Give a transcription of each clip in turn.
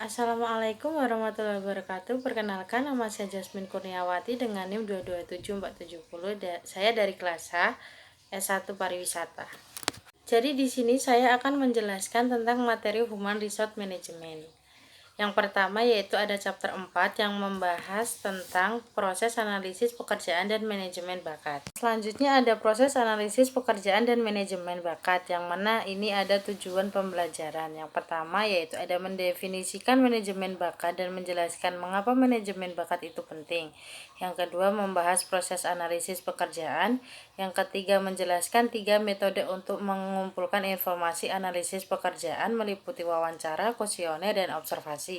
Assalamualaikum warahmatullahi wabarakatuh. Perkenalkan, nama saya Jasmine Kurniawati dengan NIM 227470. Saya dari kelas H S1 Pariwisata. Jadi di sini saya akan menjelaskan tentang materi Human Resource Management. Yang pertama yaitu ada chapter 4 yang membahas tentang proses analisis pekerjaan dan manajemen bakat. Selanjutnya ada proses analisis pekerjaan dan manajemen bakat, yang mana ini ada tujuan pembelajaran. Yang pertama yaitu ada mendefinisikan manajemen bakat dan menjelaskan mengapa manajemen bakat itu penting. Yang kedua membahas proses analisis pekerjaan. Yang ketiga menjelaskan 3 metode untuk mengumpulkan informasi analisis pekerjaan meliputi wawancara, kuesioner, dan observasi.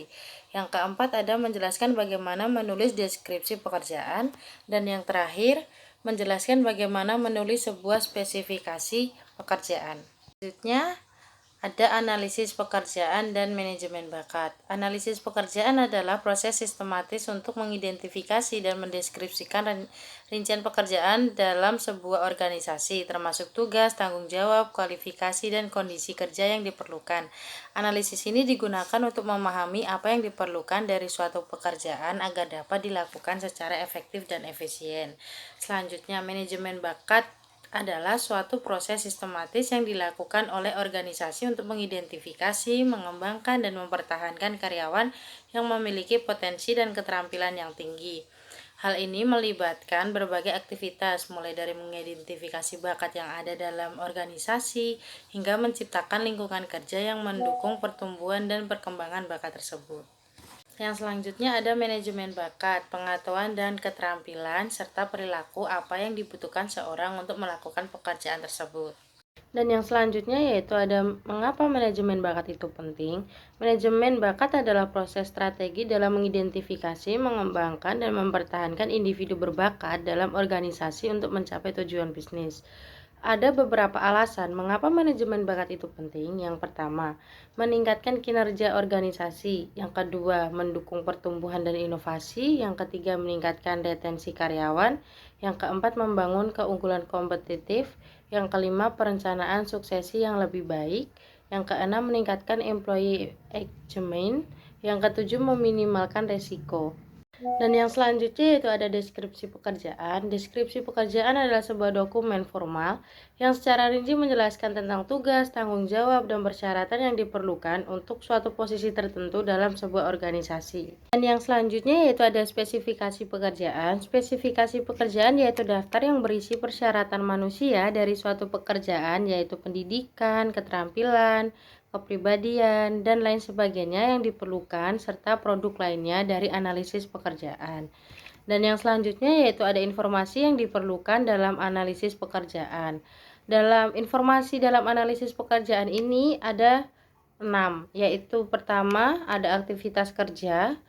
Yang keempat ada menjelaskan bagaimana menulis deskripsi pekerjaan, dan yang terakhir menjelaskan bagaimana menulis sebuah spesifikasi pekerjaan. Selanjutnya ada analisis pekerjaan dan manajemen bakat. Analisis pekerjaan adalah proses sistematis untuk mengidentifikasi dan mendeskripsikan rincian pekerjaan dalam sebuah organisasi, termasuk tugas, tanggung jawab, kualifikasi, dan kondisi kerja yang diperlukan. Analisis ini digunakan untuk memahami apa yang diperlukan dari suatu pekerjaan agar dapat dilakukan secara efektif dan efisien. Selanjutnya, manajemen bakat adalah suatu proses sistematis yang dilakukan oleh organisasi untuk mengidentifikasi, mengembangkan, dan mempertahankan karyawan yang memiliki potensi dan keterampilan yang tinggi. Hal ini melibatkan berbagai aktivitas, mulai dari mengidentifikasi bakat yang ada dalam organisasi, hingga menciptakan lingkungan kerja yang mendukung pertumbuhan dan perkembangan bakat tersebut. Yang selanjutnya ada manajemen bakat, pengetahuan dan keterampilan, serta perilaku apa yang dibutuhkan seorang untuk melakukan pekerjaan tersebut. Dan yang selanjutnya yaitu ada mengapa manajemen bakat itu penting. Manajemen bakat adalah proses strategi dalam mengidentifikasi, mengembangkan, dan mempertahankan individu berbakat dalam organisasi untuk mencapai tujuan bisnis. Ada beberapa alasan mengapa manajemen bakat itu penting. Yang pertama, meningkatkan kinerja organisasi. Yang kedua, mendukung pertumbuhan dan inovasi. Yang ketiga, meningkatkan retensi karyawan. Yang keempat, membangun keunggulan kompetitif. Yang kelima, perencanaan suksesi yang lebih baik. Yang keenam, meningkatkan employee engagement. Yang ketujuh, meminimalkan resiko. Dan yang selanjutnya yaitu ada deskripsi pekerjaan. Deskripsi pekerjaan adalah sebuah dokumen formal yang secara rinci menjelaskan tentang tugas, tanggung jawab, dan persyaratan yang diperlukan untuk suatu posisi tertentu dalam sebuah organisasi. Dan yang selanjutnya yaitu ada spesifikasi pekerjaan. Spesifikasi pekerjaan yaitu daftar yang berisi persyaratan manusia dari suatu pekerjaan, yaitu pendidikan, keterampilan, kepribadian, dan lain sebagainya yang diperlukan, serta produk lainnya dari analisis pekerjaan. Dan yang selanjutnya yaitu ada informasi yang diperlukan dalam analisis pekerjaan. Dalam informasi dalam analisis pekerjaan ini ada 6, yaitu pertama ada aktivitas kerja,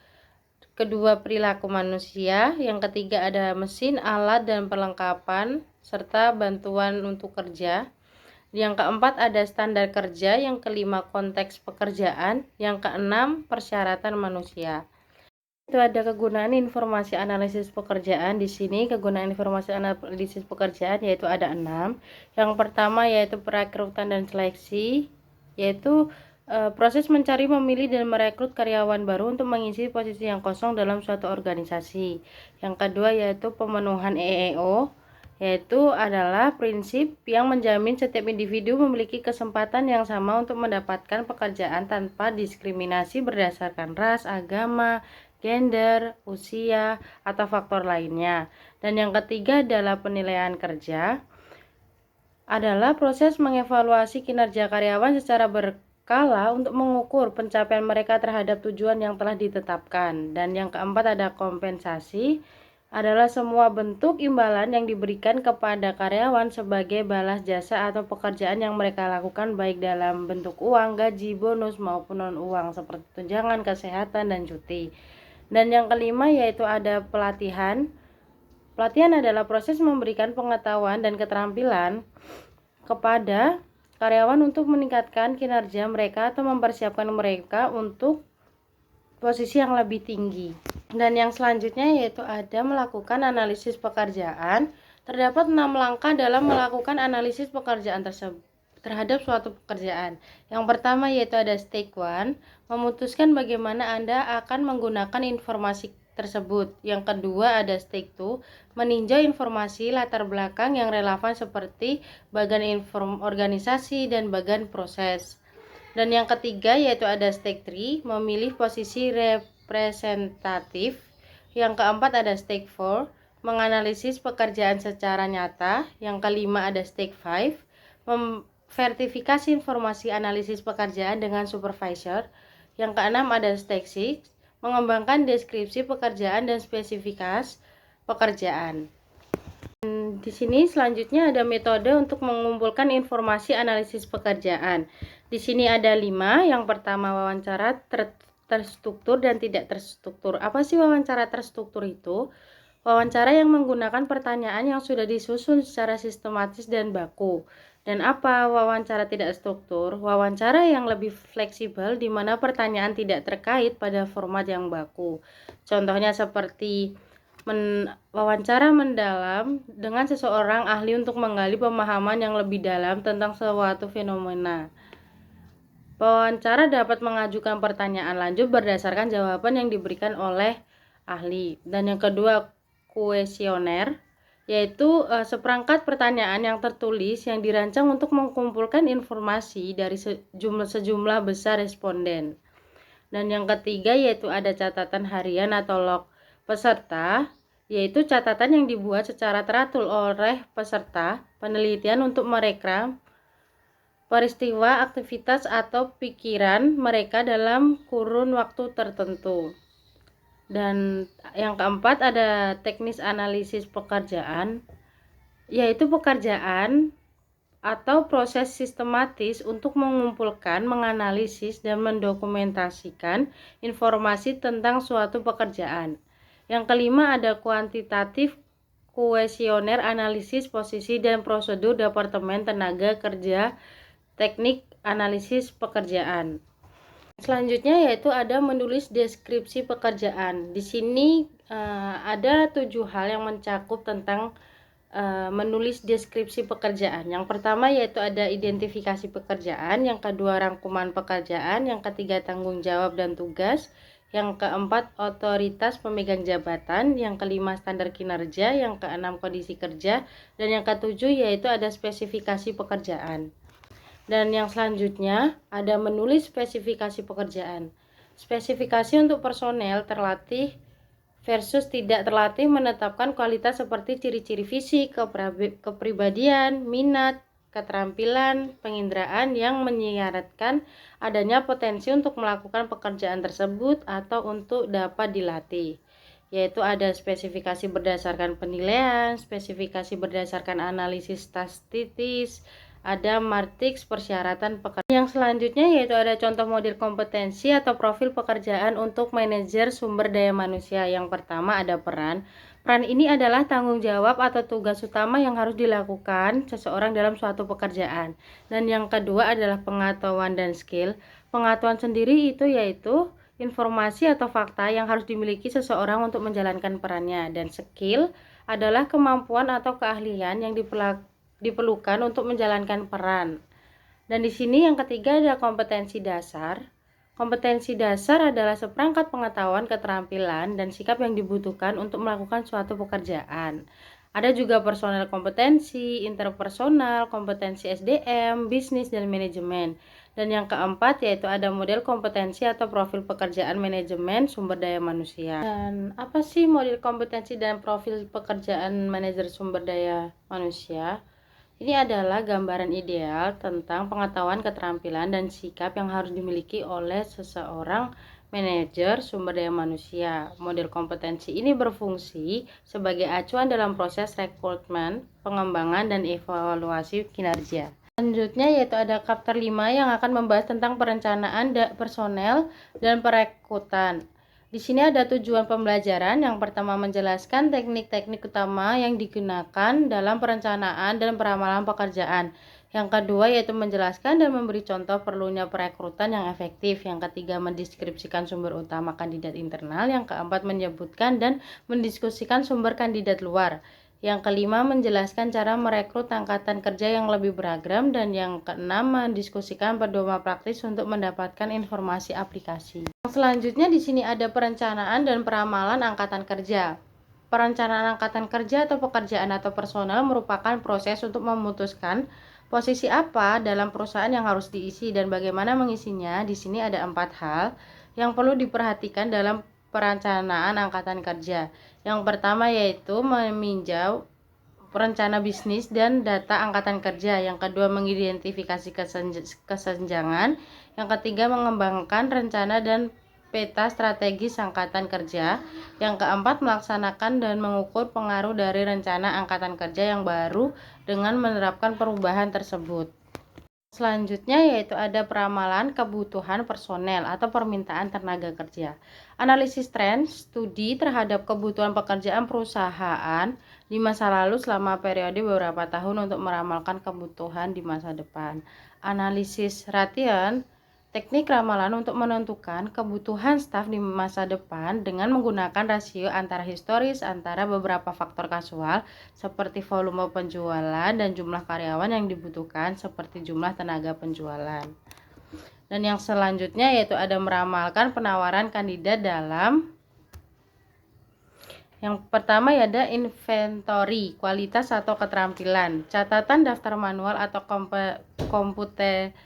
kedua perilaku manusia, yang ketiga ada mesin, alat, dan perlengkapan, serta bantuan untuk kerja. Yang keempat ada standar kerja, yang kelima konteks pekerjaan, yang keenam persyaratan manusia. Itu ada kegunaan informasi analisis pekerjaan. Di sini kegunaan informasi analisis pekerjaan yaitu ada 6. Yang pertama yaitu perekrutan dan seleksi, yaitu proses mencari, memilih, dan merekrut karyawan baru untuk mengisi posisi yang kosong dalam suatu organisasi. Yang kedua yaitu pemenuhan EEO, yaitu adalah prinsip yang menjamin setiap individu memiliki kesempatan yang sama untuk mendapatkan pekerjaan tanpa diskriminasi berdasarkan ras, agama, gender, usia, atau faktor lainnya. Dan yang ketiga adalah penilaian kerja, adalah proses mengevaluasi kinerja karyawan secara berkala untuk mengukur pencapaian mereka terhadap tujuan yang telah ditetapkan. Dan yang keempat ada kompensasi, adalah semua bentuk imbalan yang diberikan kepada karyawan sebagai balas jasa atau pekerjaan yang mereka lakukan, baik dalam bentuk uang, gaji, bonus, maupun non-uang seperti tunjangan kesehatan dan cuti. Dan yang kelima yaitu ada pelatihan. Pelatihan adalah proses memberikan pengetahuan dan keterampilan kepada karyawan untuk meningkatkan kinerja mereka atau mempersiapkan mereka untuk posisi yang lebih tinggi. Dan yang selanjutnya yaitu ada melakukan analisis pekerjaan. Terdapat 6 langkah dalam melakukan analisis pekerjaan tersebut. terhadap suatu pekerjaan. Yang pertama yaitu ada stake 1, memutuskan bagaimana Anda akan menggunakan informasi tersebut. Yang kedua ada stake 2, meninjau informasi latar belakang yang relevan seperti bagian organisasi dan bagian proses. Dan yang ketiga yaitu ada stake 3, memilih posisi representatif. Yang keempat ada stake 4, menganalisis pekerjaan secara nyata. Yang kelima ada stake 5, verifikasi informasi analisis pekerjaan dengan supervisor. Yang keenam ada stake 6, mengembangkan deskripsi pekerjaan dan spesifikasi pekerjaan. Di sini selanjutnya ada metode untuk mengumpulkan informasi analisis pekerjaan. Di sini ada 5. Yang pertama wawancara terstruktur dan tidak terstruktur. Apa sih wawancara terstruktur itu? Wawancara yang menggunakan pertanyaan yang sudah disusun secara sistematis dan baku. Dan apa wawancara tidak struktur? Wawancara yang lebih fleksibel di mana pertanyaan tidak terkait pada format yang baku. Contohnya seperti wawancara mendalam dengan seseorang ahli untuk menggali pemahaman yang lebih dalam tentang suatu fenomena. Wawancara dapat mengajukan pertanyaan lanjut berdasarkan jawaban yang diberikan oleh ahli. Dan yang kedua, kuesioner, yaitu seperangkat pertanyaan yang tertulis yang dirancang untuk mengumpulkan informasi dari sejumlah besar responden. Dan yang ketiga yaitu ada catatan harian atau log peserta, yaitu catatan yang dibuat secara teratur oleh peserta penelitian untuk merekam peristiwa, aktivitas, atau pikiran mereka dalam kurun waktu tertentu. Dan yang keempat ada teknis analisis pekerjaan, yaitu pekerjaan atau proses sistematis untuk mengumpulkan, menganalisis, dan mendokumentasikan informasi tentang suatu pekerjaan. Yang kelima ada kuantitatif kuesioner, analisis posisi dan prosedur Departemen Tenaga Kerja, teknik analisis pekerjaan. Selanjutnya yaitu ada menulis deskripsi pekerjaan. Di sini ada 7 hal yang mencakup tentang menulis deskripsi pekerjaan. Yang pertama yaitu ada identifikasi pekerjaan, yang kedua rangkuman pekerjaan, yang ketiga tanggung jawab dan tugas, yang keempat otoritas pemegang jabatan, yang kelima standar kinerja, yang keenam kondisi kerja, dan yang ketujuh yaitu ada spesifikasi pekerjaan. Dan yang selanjutnya ada menulis spesifikasi pekerjaan. Spesifikasi untuk personel terlatih versus tidak terlatih menetapkan kualitas seperti ciri-ciri fisik, kepribadian, minat, keterampilan, penginderaan yang menyiratkan adanya potensi untuk melakukan pekerjaan tersebut atau untuk dapat dilatih. Yaitu ada spesifikasi berdasarkan penilaian, spesifikasi berdasarkan analisis statistis, ada matriks persyaratan pekerjaan. Yang selanjutnya yaitu ada contoh model kompetensi atau profil pekerjaan untuk manajer sumber daya manusia. Yang pertama ada peran. Peran ini adalah tanggung jawab atau tugas utama yang harus dilakukan seseorang dalam suatu pekerjaan. Dan yang kedua adalah pengetahuan dan skill. Pengetahuan sendiri itu yaitu informasi atau fakta yang harus dimiliki seseorang untuk menjalankan perannya. Dan skill adalah kemampuan atau keahlian yang diperlukan untuk menjalankan peran. Dan di sini yang ketiga ada kompetensi dasar. Kompetensi dasar adalah seperangkat pengetahuan, keterampilan, dan sikap yang dibutuhkan untuk melakukan suatu pekerjaan. Ada juga personal kompetensi, interpersonal, kompetensi SDM, bisnis, dan manajemen. Dan yang keempat yaitu ada model kompetensi atau profil pekerjaan manajemen sumber daya manusia. Dan apa sih model kompetensi dan profil pekerjaan manajer sumber daya manusia? Ini adalah gambaran ideal tentang pengetahuan, keterampilan, dan sikap yang harus dimiliki oleh seseorang manajer sumber daya manusia. Model kompetensi ini berfungsi sebagai acuan dalam proses rekrutmen, pengembangan, dan evaluasi kinerja. Selanjutnya yaitu ada chapter 5 yang akan membahas tentang perencanaan personel dan perekrutan. Di sini ada tujuan pembelajaran. Yang pertama menjelaskan teknik-teknik utama yang digunakan dalam perencanaan dan peramalan pekerjaan. Yang kedua yaitu menjelaskan dan memberi contoh perlunya perekrutan yang efektif. Yang ketiga mendeskripsikan sumber utama kandidat internal. Yang keempat menyebutkan dan mendiskusikan sumber kandidat luar. Yang kelima, menjelaskan cara merekrut angkatan kerja yang lebih beragam. Dan yang keenam, mendiskusikan pedoman praktis untuk mendapatkan informasi aplikasi. Yang selanjutnya di sini ada perencanaan dan peramalan angkatan kerja. Perencanaan angkatan kerja atau pekerjaan atau personal merupakan proses untuk memutuskan posisi apa dalam perusahaan yang harus diisi dan bagaimana mengisinya. Di sini ada 4 hal yang perlu diperhatikan dalam perencanaan angkatan kerja. Yang pertama yaitu meninjau rencana bisnis dan data angkatan kerja. Yang kedua, mengidentifikasi kesenjangan. Yang ketiga, mengembangkan rencana dan peta strategis angkatan kerja. Yang keempat, melaksanakan dan mengukur pengaruh dari rencana angkatan kerja yang baru dengan menerapkan perubahan tersebut. Selanjutnya yaitu ada peramalan kebutuhan personel atau permintaan tenaga kerja. Analisis tren studi terhadap kebutuhan pekerjaan perusahaan di masa lalu selama periode beberapa tahun untuk meramalkan kebutuhan di masa depan. Analisis ration teknik ramalan untuk menentukan kebutuhan staf di masa depan dengan menggunakan rasio antara historis antara beberapa faktor kasual seperti volume penjualan dan jumlah karyawan yang dibutuhkan seperti jumlah tenaga penjualan. Dan yang selanjutnya yaitu ada meramalkan penawaran kandidat dalam yang pertama ya ada inventory, kualitas atau keterampilan, catatan daftar manual atau komputerisasi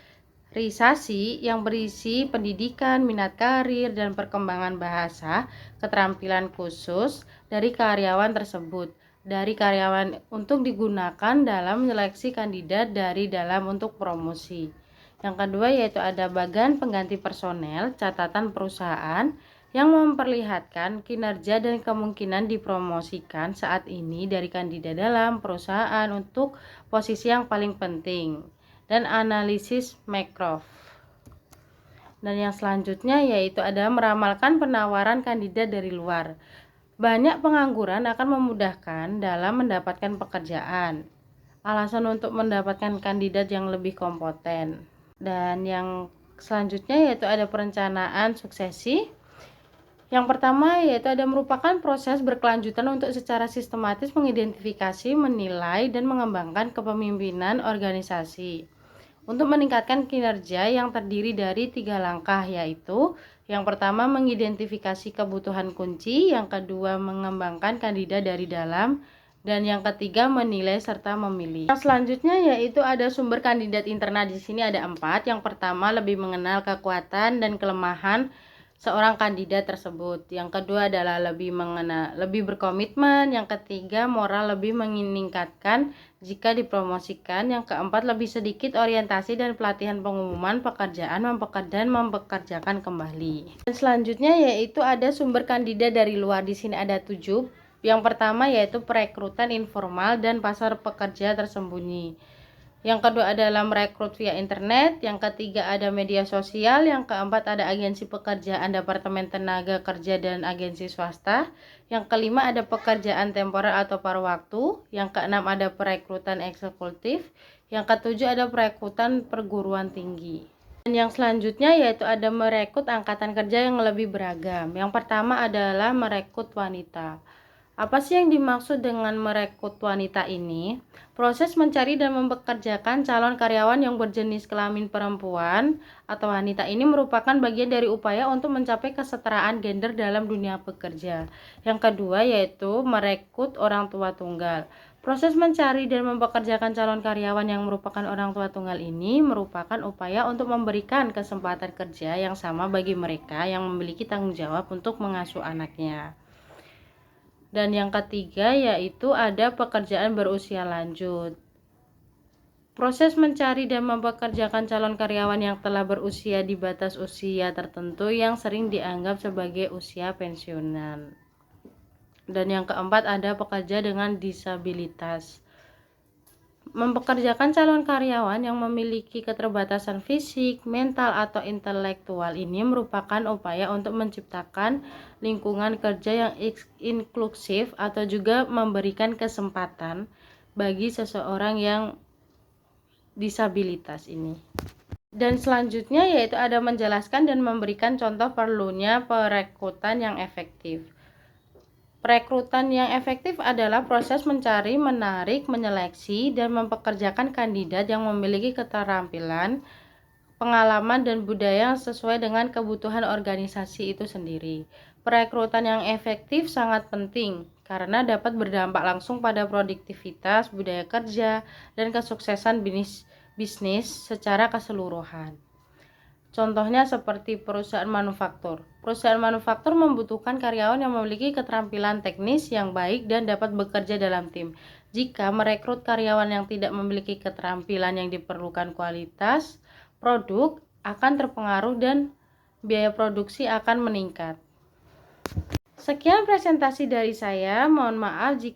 yang berisi pendidikan, minat karir, dan perkembangan bahasa, keterampilan khusus dari karyawan tersebut. Dari karyawan untuk digunakan dalam menyeleksi kandidat dari dalam untuk promosi. Yang kedua yaitu ada bagan pengganti personel, catatan perusahaan yang memperlihatkan kinerja dan kemungkinan dipromosikan saat ini dari kandidat dalam perusahaan untuk posisi yang paling penting. Dan analisis Mycroft. Dan yang selanjutnya yaitu ada meramalkan penawaran kandidat dari luar. Banyak pengangguran akan memudahkan dalam mendapatkan pekerjaan. Alasan untuk mendapatkan kandidat yang lebih kompeten. Dan yang selanjutnya yaitu ada perencanaan suksesi. Yang pertama yaitu ada merupakan proses berkelanjutan untuk secara sistematis mengidentifikasi, menilai, dan mengembangkan kepemimpinan organisasi. Untuk meningkatkan kinerja yang terdiri dari 3 langkah yaitu yang pertama mengidentifikasi kebutuhan kunci, yang kedua mengembangkan kandidat dari dalam, dan yang ketiga menilai serta memilih. Yang selanjutnya yaitu ada sumber kandidat internal. Di sini ada 4. Yang pertama lebih mengenal kekuatan dan kelemahan seorang kandidat tersebut. Yang kedua adalah lebih berkomitmen. Yang ketiga moral lebih meningkatkan jika dipromosikan. Yang keempat lebih sedikit orientasi dan pelatihan pengumuman pekerjaan mempekerjakan kembali. Dan selanjutnya yaitu ada sumber kandidat dari luar. Di sini ada 7. Yang pertama yaitu perekrutan informal dan pasar pekerja tersembunyi. Yang kedua adalah merekrut via internet. Yang ketiga ada media sosial. Yang keempat ada agensi pekerjaan, departemen tenaga kerja, dan agensi swasta. Yang kelima ada pekerjaan temporer atau paruh waktu. Yang keenam ada perekrutan eksekutif. Yang ketujuh ada perekrutan perguruan tinggi. Dan yang selanjutnya yaitu ada merekrut angkatan kerja yang lebih beragam. Yang pertama adalah merekrut wanita. Apa sih yang dimaksud dengan merekrut wanita ini? Proses mencari dan mempekerjakan calon karyawan yang berjenis kelamin perempuan atau wanita ini merupakan bagian dari upaya untuk mencapai kesetaraan gender dalam dunia pekerja. Yang kedua yaitu merekrut orang tua tunggal. Proses mencari dan mempekerjakan calon karyawan yang merupakan orang tua tunggal ini merupakan upaya untuk memberikan kesempatan kerja yang sama bagi mereka yang memiliki tanggung jawab untuk mengasuh anaknya. Dan yang ketiga yaitu ada pekerjaan berusia lanjut. Proses mencari dan mempekerjakan calon karyawan yang telah berusia di batas usia tertentu yang sering dianggap sebagai usia pensiunan. Dan yang keempat ada pekerja dengan disabilitas. Mempekerjakan calon karyawan yang memiliki keterbatasan fisik, mental, atau intelektual ini merupakan upaya untuk menciptakan lingkungan kerja yang inklusif atau juga memberikan kesempatan bagi seseorang yang disabilitas ini. Dan selanjutnya yaitu ada menjelaskan dan memberikan contoh perlunya perekrutan yang efektif. Perekrutan yang efektif adalah proses mencari, menarik, menyeleksi, dan mempekerjakan kandidat yang memiliki keterampilan, pengalaman, dan budaya yang sesuai dengan kebutuhan organisasi itu sendiri. Perekrutan yang efektif sangat penting karena dapat berdampak langsung pada produktivitas, budaya kerja, dan kesuksesan bisnis secara keseluruhan. Contohnya seperti perusahaan manufaktur. Perusahaan manufaktur membutuhkan karyawan yang memiliki keterampilan teknis yang baik dan dapat bekerja dalam tim. Jika merekrut karyawan yang tidak memiliki keterampilan yang diperlukan, kualitas produk akan terpengaruh dan biaya produksi akan meningkat. Sekian presentasi dari saya. Mohon maaf jika